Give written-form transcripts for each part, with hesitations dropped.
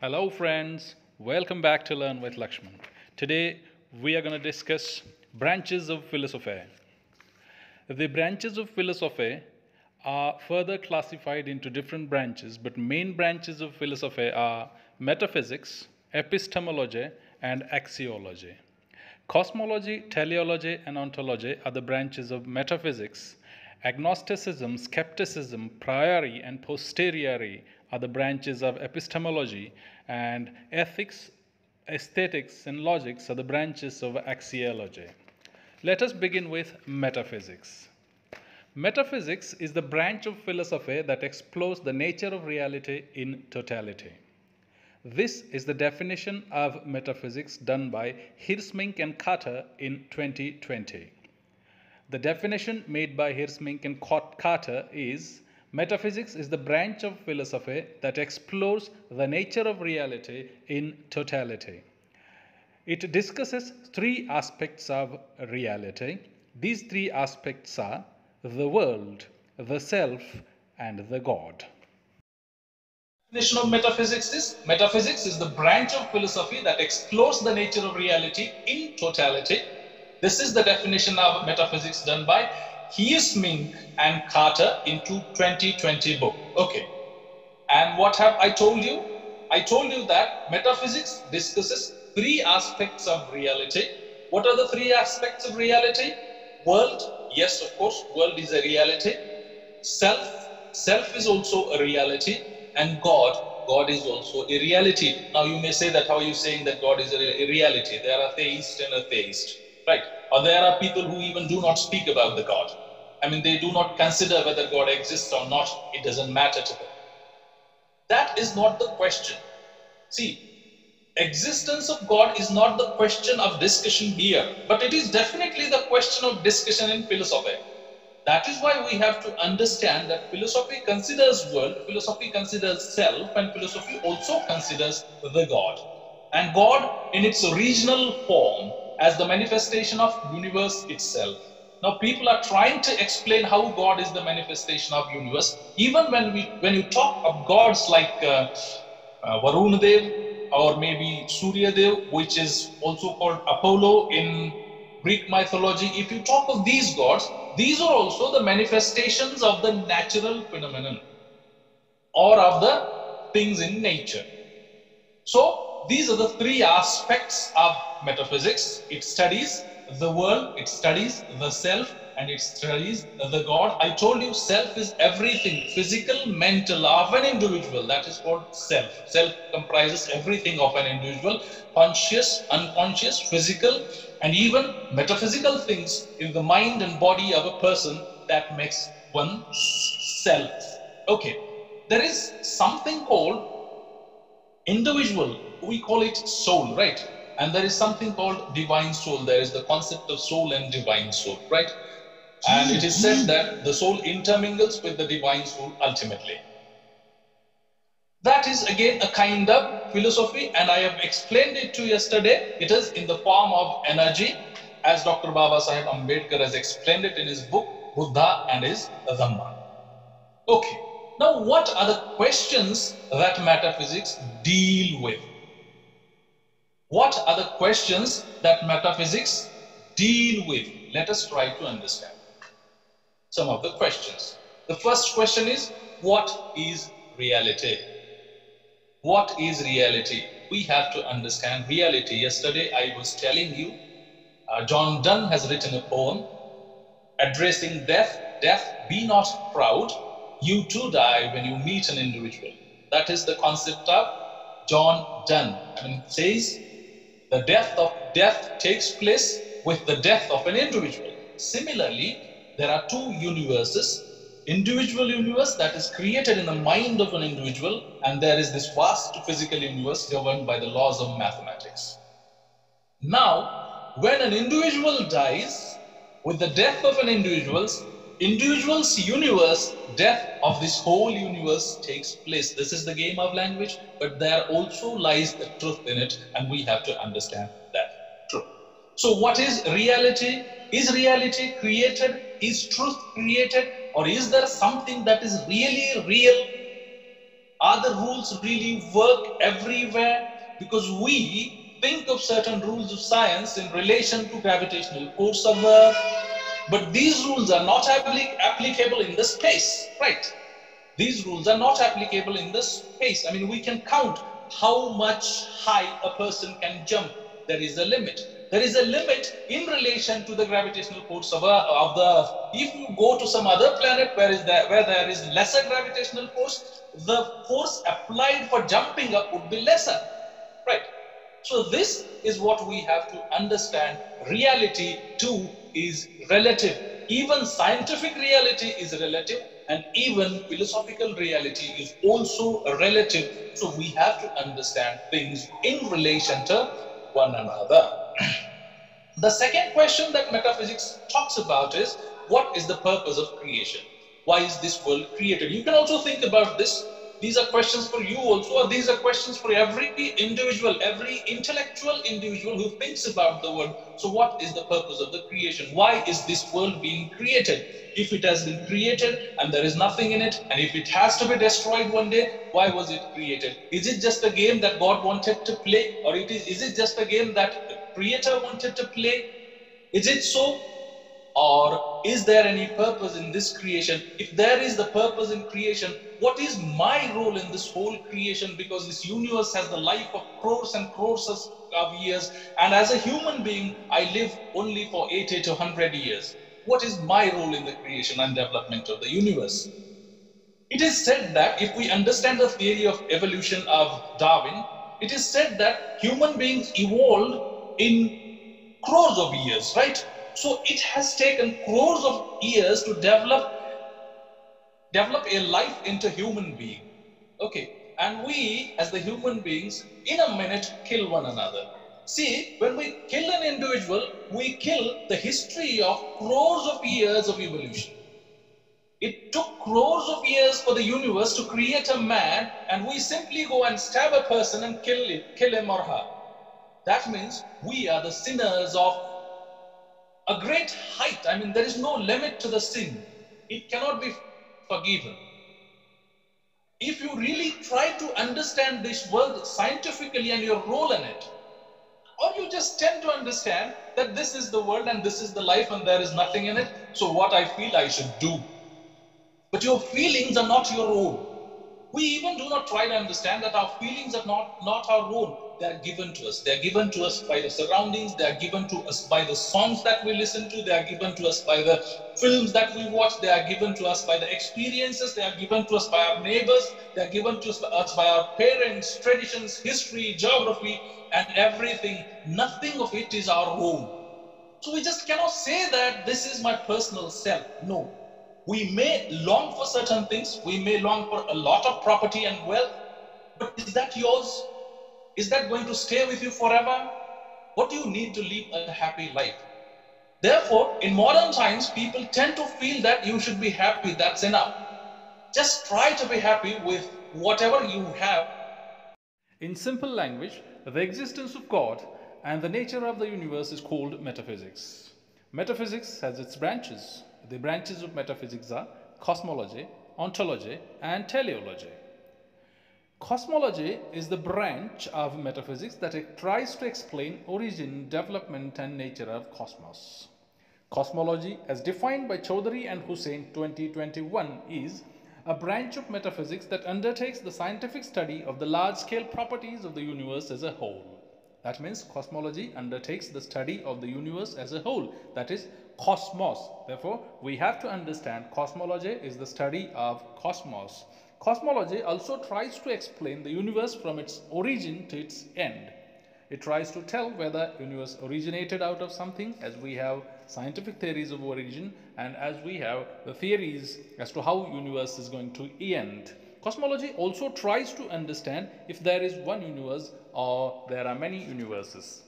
Hello friends, welcome back to Learn with Lakshman. Today we are going to discuss branches of philosophy. The branches of philosophy are further classified into different branches, but main branches of philosophy are metaphysics, epistemology, and axiology. Cosmology, teleology, and ontology are the branches of metaphysics. Agnosticism, skepticism, priori, and posteriori are the branches of epistemology, and ethics, aesthetics, and logics are the branches of axiology. Let us begin with metaphysics. Metaphysics is the branch of philosophy that explores the nature of reality in totality. This is the definition of metaphysics done by Hirsmink and Carter in 2020. The definition made by Hirsmink and Carter is: metaphysics is the branch of philosophy that explores the nature of reality in totality. It discusses three aspects of reality. These three aspects are the world, the self, and the God. Definition of metaphysics is the branch of philosophy that explores the nature of reality in totality. This is the definition of metaphysics done by Hirsmink and Carter in 2020 book. Okay. And what have I told you? I told you that metaphysics discusses three aspects of reality. What are the three aspects of reality? World, yes, of course, world is a reality. Self is also a reality. And God is also a reality. Now you may say that, how are you saying that God is a reality? There are theists and atheists, right? Or there are people who even do not speak about the God. I mean, they do not consider whether God exists or not. It doesn't matter to them. That is not the question. See, existence of God is not the question of discussion here, but it is definitely the question of discussion in philosophy. That is why we have to understand that philosophy considers world, philosophy considers self, and philosophy also considers the God. And God in its original form as the manifestation of universe itself. Now people are trying to explain how God is the manifestation of universe. Even when you talk of gods like Varun Dev or maybe Surya Dev, which is also called Apollo in Greek mythology, if you talk of these gods, these are also the manifestations of the natural phenomenon or of the things in nature. So these are the three aspects of metaphysics. It studies the world, it studies the self, and it studies the God. I told you self is everything, physical, mental, of an individual. That is called self. Self comprises everything of an individual, conscious, unconscious, physical, and even metaphysical things in the mind and body of a person that makes one self. Okay, there is something called individual, we call it soul, right? And there is something called divine soul. There is the concept of soul and divine soul, right? And it is said that the soul intermingles with the divine soul ultimately. That is again a kind of philosophy, and I have explained it to you yesterday. It is in the form of energy, as Dr. Baba Sahib Ambedkar has explained it in his book Buddha and his Dhamma. Okay, now what are the questions that metaphysics deal with? What are the questions that metaphysics deal with? Let us try to understand some of the questions. The first question is, what is reality? What is reality? We have to understand reality. Yesterday I was telling you, John Donne has written a poem addressing death. Death, be not proud, you too die when you meet an individual. That is the concept of John Donne. I mean, it says the death takes place with the death of an individual. Similarly, there are two universes: individual universe that is created in the mind of an individual, and there is this vast physical universe governed by the laws of mathematics. Now, when an individual dies, with the death of an individual's universe, death of this whole universe takes place. This is the game of language, but there also lies the truth in it, and we have to understand that truth. So what is reality? Is reality created? Is truth created? Or is there something that is really real Are the rules really work everywhere? Because we think of certain rules of science in relation to gravitational force of Earth, but these rules are not applicable in the space, right? These rules are not applicable in the space. I mean, we can count how much high a person can jump. There is a limit. There is a limit in relation to the gravitational force of the Earth. If you go to some other planet where there is lesser gravitational force, the force applied for jumping up would be lesser, right? So this is what we have to understand. Reality too is relative. Even scientific reality is relative, and even philosophical reality is also relative. So we have to understand things in relation to one another. The second question that metaphysics talks about is, what is the purpose of creation? Why is this world created? You can also think about this. These are questions for you also, or these are questions for every individual, every intellectual individual who thinks about the world. So what is the purpose of the creation? Why is this world being created? If it has been created and there is nothing in it, and if it has to be destroyed one day, why was it created? Is it just a game that God wanted to play, or is it just a game that the creator wanted to play? Is it so? Or is there any purpose in this creation? If there is the purpose in creation, what is my role in this whole creation? Because this universe has the life of crores and crores of years, and as a human being, I live only for 80 to 100 years. What is my role in the creation and development of the universe? It is said that if we understand the theory of evolution of Darwin, it is said that human beings evolved in crores of years, right? So it has taken crores of years to develop a life into human being. Okay, and we as the human beings in a minute kill one another. See, when we kill an individual, we kill the history of crores of years of evolution. It took crores of years for the universe to create a man, and we simply go and stab a person and kill him or her. That means we are the sinners of a great height. I mean, there is no limit to the sin. It cannot be forgiven. If you really try to understand this world scientifically and your role in it, or you just tend to understand that this is the world and this is the life and there is nothing in it, so what I feel I should do. But your feelings are not your own. We even do not try to understand that our feelings are not our own. They are given to us. They are given to us by the surroundings. They are given to us by the songs that we listen to. They are given to us by the films that we watch. They are given to us by the experiences. They are given to us by our neighbors. They are given to us by our parents, traditions, history, geography, and everything. Nothing of it is our own. So we just cannot say that this is my personal self. No. We may long for certain things. We may long for a lot of property and wealth. But is that yours? Is that going to stay with you forever? What do you need to live a happy life? Therefore, in modern times, people tend to feel that you should be happy. That's enough. Just try to be happy with whatever you have. In simple language, the existence of God and the nature of the universe is called metaphysics. Metaphysics has its branches. The branches of metaphysics are cosmology, ontology, and teleology. Cosmology is the branch of metaphysics that tries to explain origin, development, and nature of cosmos. Cosmology, as defined by Chaudhary and Hussain 2021, is a branch of metaphysics that undertakes the scientific study of the large-scale properties of the universe as a whole. That means cosmology undertakes the study of the universe as a whole, that is cosmos. Therefore, we have to understand cosmology is the study of cosmos. Cosmology also tries to explain the universe from its origin to its end. It tries to tell whether universe originated out of something, as we have scientific theories of origin, and as we have the theories as to how universe is going to end. Cosmology also tries to understand if there is one universe or there are many universes.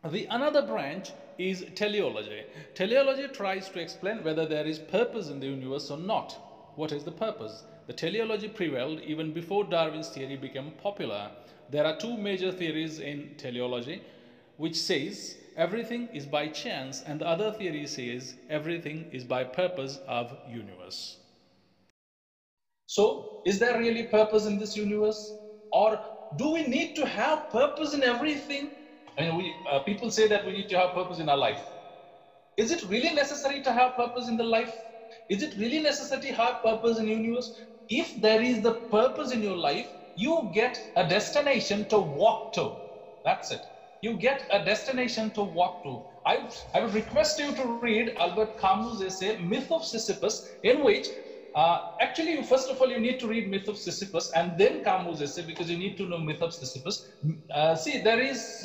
The another branch is teleology. Teleology tries to explain whether there is purpose in the universe or not. What is the purpose? The teleology prevailed even before Darwin's theory became popular. There are two major theories in teleology, which says everything is by chance, and the other theory says everything is by purpose of universe. So, is there really purpose in this universe? Or do we need to have purpose in everything? I mean, people say that we need to have purpose in our life. Is it really necessary to have purpose in the life? Is it really necessary to have purpose in the universe? If there is the purpose in your life, you get a destination to walk to. That's it. You get a destination to walk to. I would request you to read Albert Camus' essay, Myth of Sisyphus, in which actually, first of all, you need to read Myth of Sisyphus and then Camus' essay, because you need to know Myth of Sisyphus. See, there is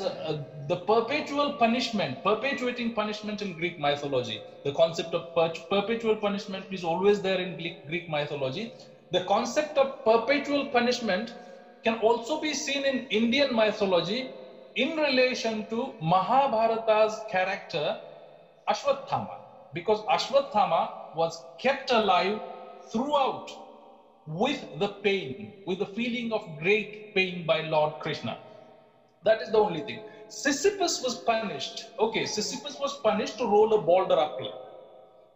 the perpetual punishment, perpetuating punishment in Greek mythology. The concept of perpetual punishment is always there in Greek mythology. The concept of perpetual punishment can also be seen in Indian mythology in relation to Mahabharata's character Ashwatthama, because Ashwatthama was kept alive throughout with the pain, with the feeling of great pain by Lord Krishna. That is the only thing. Sisyphus was punished. Okay, Sisyphus was punished to roll a boulder uphill.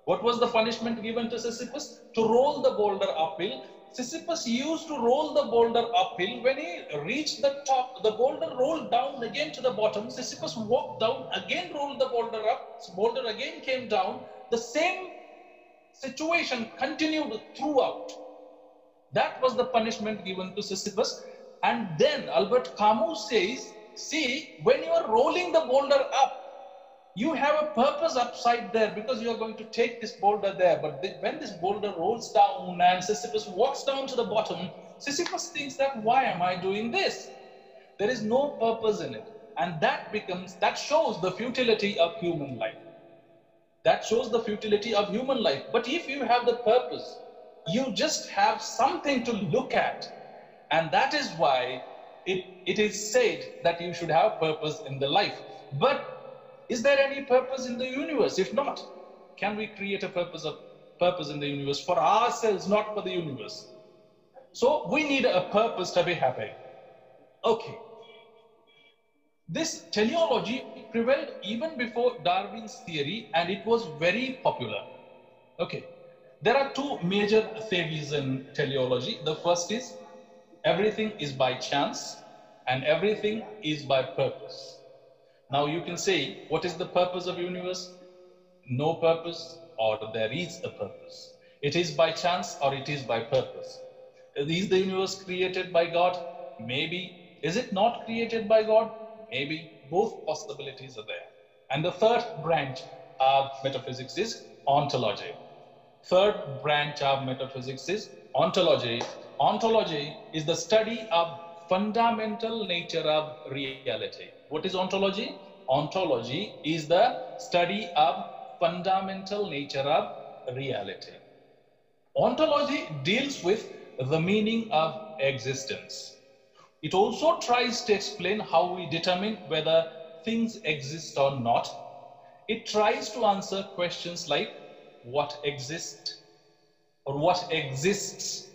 What was the punishment given to Sisyphus? To roll the boulder uphill. Sisyphus used to roll the boulder uphill. When he reached the top, the boulder rolled down again to the bottom. Sisyphus walked down, again rolled the boulder up. Boulder again came down. The same situation continued throughout. That was the punishment given to Sisyphus. And then Albert Camus says, see, when you are rolling the boulder up, you have a purpose upside there, because you are going to take this boulder there. But when this boulder rolls down and Sisyphus walks down to the bottom, Sisyphus thinks that, why am I doing this? There is no purpose in it. And that shows the futility of human life. That shows the futility of human life. But if you have the purpose, you just have something to look at. And that is why it is said that you should have purpose in the life. But is there any purpose in the universe? If not, can we create a purpose in the universe for ourselves, not for the universe? So we need a purpose to be happy. Okay. This teleology prevailed even before Darwin's theory, and it was very popular. Okay. There are two major theories in teleology. The first is everything is by chance and everything is by purpose. Now you can say, what is the purpose of universe? No purpose, or there is a purpose. It is by chance or it is by purpose. Is the universe created by God? Maybe. Is it not created by God? Maybe. Both possibilities are there. And the third branch of metaphysics is ontology. Third branch of metaphysics is ontology. Ontology is the study of fundamental nature of reality. What is ontology? Ontology is the study of fundamental nature of reality. Ontology deals with the meaning of existence. It also tries to explain how we determine whether things exist or not. It tries to answer questions like what exists or what exists.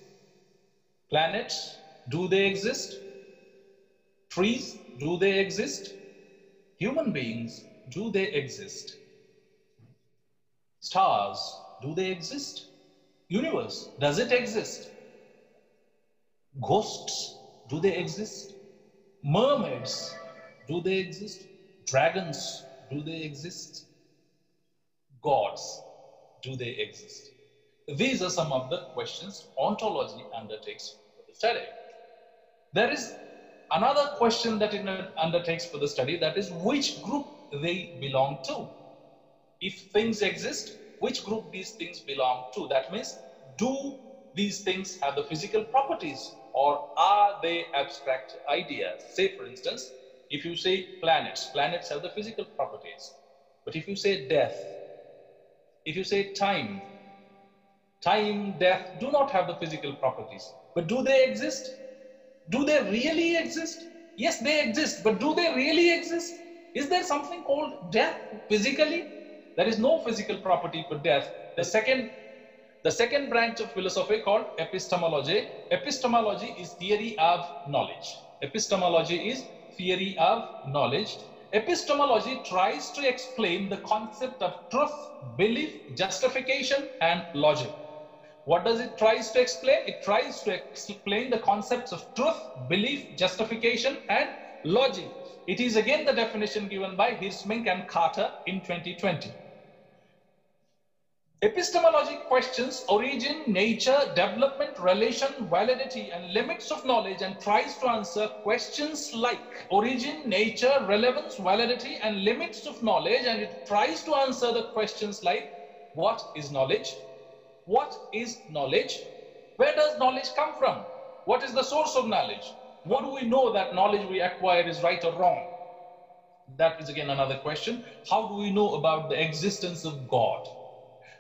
Planets, do they exist? Trees, do they exist? Human beings, do they exist? Stars, do they exist? Universe, does it exist? Ghosts, do they exist? Mermaids, do they exist? Dragons, do they exist? Gods, do they exist? These are some of the questions ontology undertakes for the study. There is another question that it undertakes for the study, that is which group they belong to. If things exist, which group these things belong to? That means, do these things have the physical properties or are they abstract ideas? Say for instance, if you say planets have the physical properties. But if you say death, if you say time, death do not have the physical properties. But do they exist? Do they really exist? Yes, they exist, but do they really exist? Is there something called death physically? There is no physical property for death. The second branch of philosophy called epistemology. Epistemology is theory of knowledge. Epistemology is theory of knowledge. Epistemology tries to explain the concept of truth, belief, justification, and logic. What does it tries to explain? It tries to explain the concepts of truth, belief, justification, and logic. It is again the definition given by Hirsmink and Carter in 2020. Epistemology questions origin, nature, development, relation, validity, and limits of knowledge and tries to answer questions like origin, nature, relevance, validity, and limits of knowledge, and it tries to answer the questions like what is knowledge? What is knowledge? Where does knowledge come from? What is the source of knowledge? What do we know that knowledge we acquire is right or wrong? That is again another question. How do we know about the existence of God?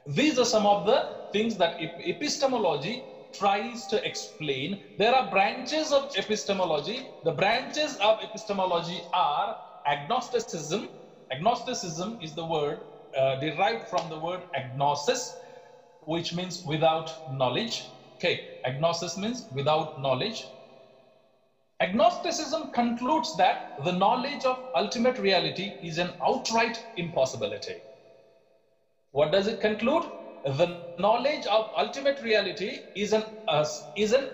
These are some of the things that epistemology tries to explain. There are branches of epistemology. The branches of epistemology are agnosticism. Agnosticism is the word derived from the word agnosis, which means without knowledge. Okay, agnosis means without knowledge. Agnosticism concludes that the knowledge of ultimate reality is an outright impossibility. What does it conclude? The knowledge of ultimate reality is an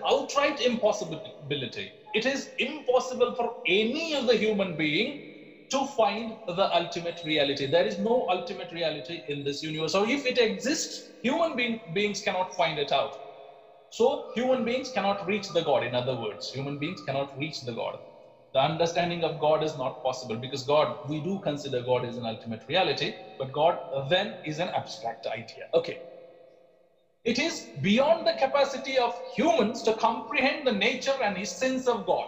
outright impossibility. It is impossible for any of the human being to find the ultimate reality. There is no ultimate reality in this universe. So if it exists, human beings cannot find it out. So human beings cannot reach the God. In other words, human beings cannot reach the God. The understanding of God is not possible because God, we do consider God as an ultimate reality, but God then is an abstract idea. Okay. It is beyond the capacity of humans to comprehend the nature and essence of God.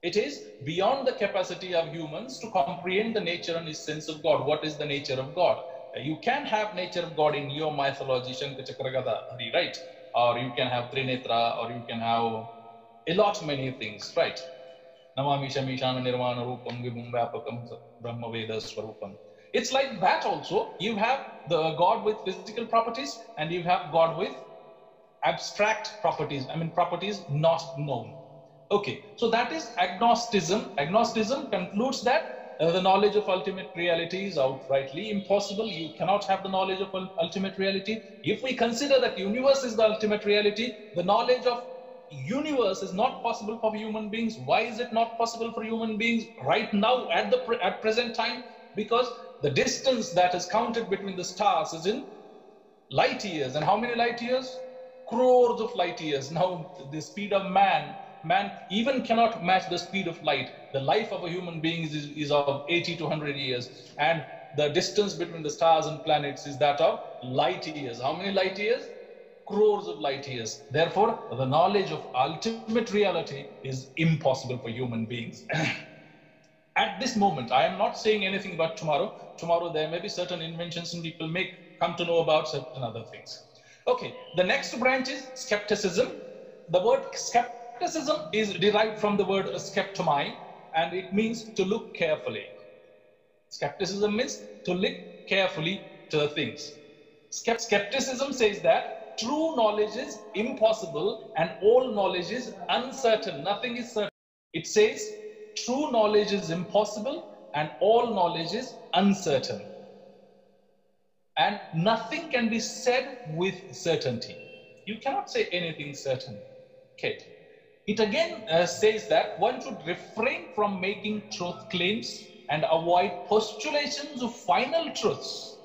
It is beyond the capacity of humans to comprehend the nature and essence of God. What is the nature of God? You can have nature of God in your mythology, Shankachakragada, right? Or you can have Trinetra, or you can have a lot many things, right? Namami Shamishana Nirvana Rupam Vibhum Vyapakam Brahma Veda Swarupam. It's like that also. You have the God with physical properties and you have God with abstract properties. I mean, properties not known. Okay, so that is agnosticism. Agnosticism concludes that the knowledge of ultimate reality is outrightly impossible. You cannot have the knowledge of ultimate reality. If we consider that universe is the ultimate reality, the knowledge of universe is not possible for human beings. Why is it not possible for human beings right now at present time? Because the distance that is counted between the stars is in light years. And how many light years? Crores of light years. Now the speed of man even cannot match the speed of light. The life of a human being is of 80 to 100 years, and the distance between the stars and planets is that of light years. How many light years? Crores of light years. Therefore, the knowledge of ultimate reality is impossible for human beings. At this moment, I am not saying anything about tomorrow. Tomorrow there may be certain inventions and people may come to know about certain other things. Okay, the next branch is skepticism. The word skepticism is derived from the word skeptomai, and it means to look carefully. Skepticism means to look carefully to the things. Skepticism says that true knowledge is impossible and all knowledge is uncertain. Nothing is certain. It says true knowledge is impossible and all knowledge is uncertain. And nothing can be said with certainty. You cannot say anything certain. Okay. It again says that one should refrain from making truth claims and avoid postulations of final truths.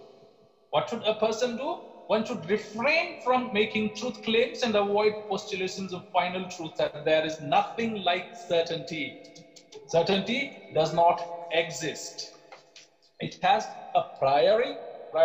What should a person do? One should refrain from making truth claims and avoid postulations of final truth, that there is nothing like certainty. Certainty does not exist. It has a priori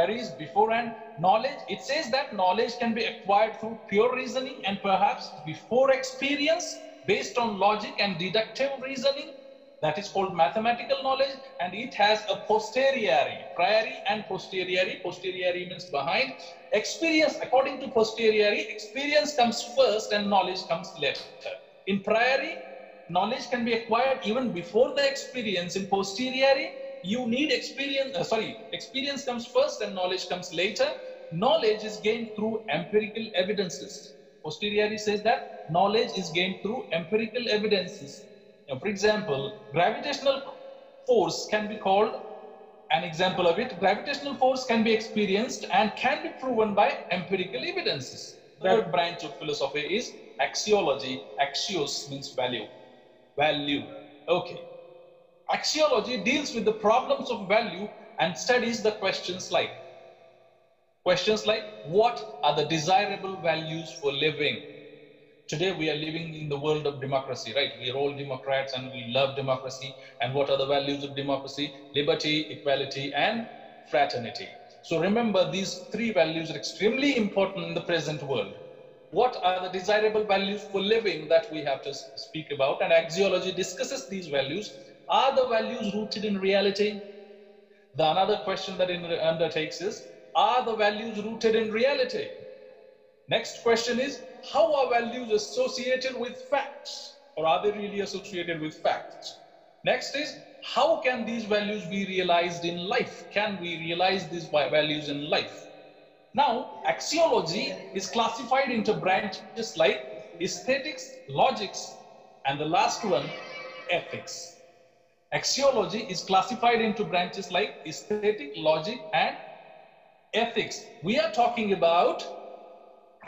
is beforehand. Knowledge, it says that knowledge can be acquired through pure reasoning and perhaps before experience based on logic and deductive reasoning. That is called mathematical knowledge, and it has a posteriori, priori and posteriori. Posteriori means behind. Experience, according to posteriori, experience comes first and knowledge comes later. In priori, knowledge can be acquired even before the experience. In posteriori, you need experience, experience comes first and knowledge comes later. Knowledge is gained through empirical evidences. Posteriori says that knowledge is gained through empirical evidences. Now, for example, gravitational force can be called An example of it, gravitational force can be experienced and can be proven by empirical evidences. The third branch of philosophy is axiology. Axios means value. Value. Okay. Axiology deals with the problems of value and studies the questions like what are the desirable values for living? Today we are living in the world of democracy, right? We are all Democrats and we love democracy. And what are the values of democracy? Liberty, equality, and fraternity. So remember, these three values are extremely important in the present world. What are the desirable values for living that we have to speak about? And axiology discusses these values. Are the values rooted in reality? The another question that it undertakes is, are the values rooted in reality? Next question is, how are values associated with facts? Or are they really associated with facts? Next is, how can these values be realized in life? Can we realize these values in life? Now, axiology is classified into branches like aesthetics, logics, and the last one, ethics. Axiology is classified into branches like aesthetic, logic, and ethics. We are talking about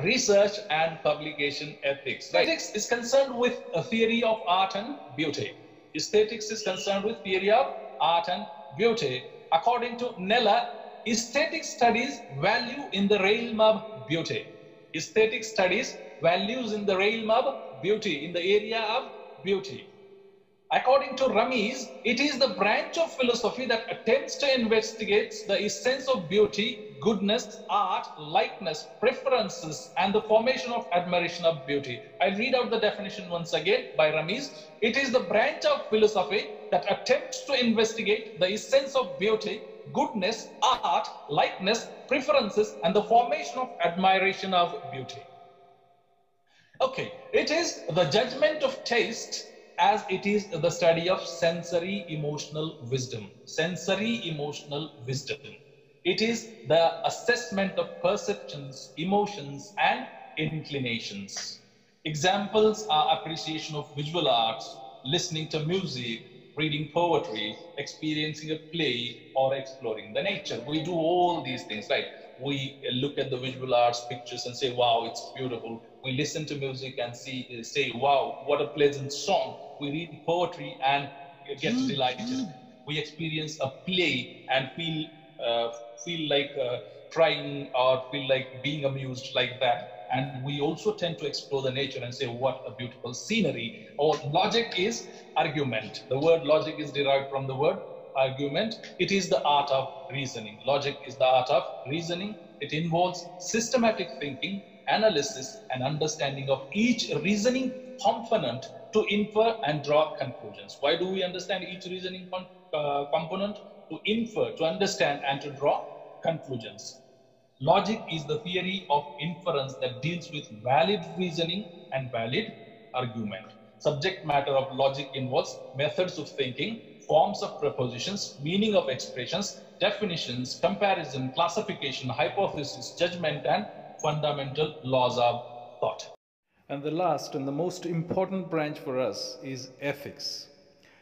research and publication ethics. Ethics is concerned with a theory of art and beauty. Aesthetics is concerned with theory of art and beauty. According to Nella, aesthetic studies value in the realm of beauty. Aesthetic studies values in the realm of beauty, in the area of beauty. According to Ramiz, it is the branch of philosophy that attempts to investigate the essence of beauty, goodness, art, likeness, preferences, and the formation of admiration of beauty. I'll read out the definition once again by Ramiz. It is the branch of philosophy that attempts to investigate the essence of beauty, goodness, art, likeness, preferences, and the formation of admiration of beauty. Okay, it is the judgment of taste as it is the study of sensory emotional wisdom. Sensory emotional wisdom. It is the assessment of perceptions, emotions, and inclinations. Examples are appreciation of visual arts, listening to music, reading poetry, experiencing a play, or exploring the nature. We do all these things, right? We look at the visual arts pictures and say, wow, it's beautiful. We listen to music and say, wow, what a pleasant song. We read poetry and get delighted. We experience a play and feel like trying or feel like being amused like that. And we also tend to explore the nature and say, what a beautiful scenery. Or logic is argument. The word logic is derived from the word argument. It is the art of reasoning. Logic is the art of reasoning. It involves systematic thinking, analysis, and understanding of each reasoning component to infer and draw conclusions. Why do we understand each reasoning component? To infer, to understand, and to draw conclusions. Logic is the theory of inference that deals with valid reasoning and valid argument. Subject matter of logic involves methods of thinking, forms of propositions, meaning of expressions, definitions, comparison, classification, hypothesis, judgment, and fundamental laws of thought. And the last and the most important branch for us is ethics.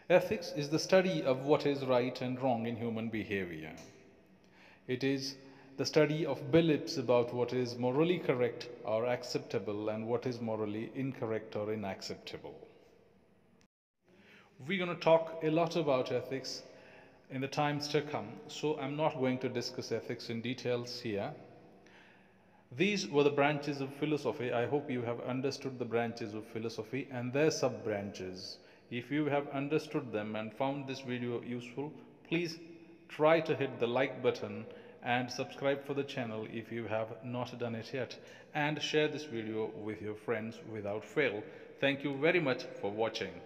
Ethics is the study of what is right and wrong in human behavior. It is the study of beliefs about what is morally correct or acceptable and what is morally incorrect or unacceptable. We're going to talk a lot about ethics in the times to come, so I'm not going to discuss ethics in details here. These were the branches of philosophy. I hope you have understood the branches of philosophy and their sub-branches. If you have understood them and found this video useful, please try to hit the like button and subscribe for the channel if you have not done it yet, and share this video with your friends without fail. Thank you very much for watching.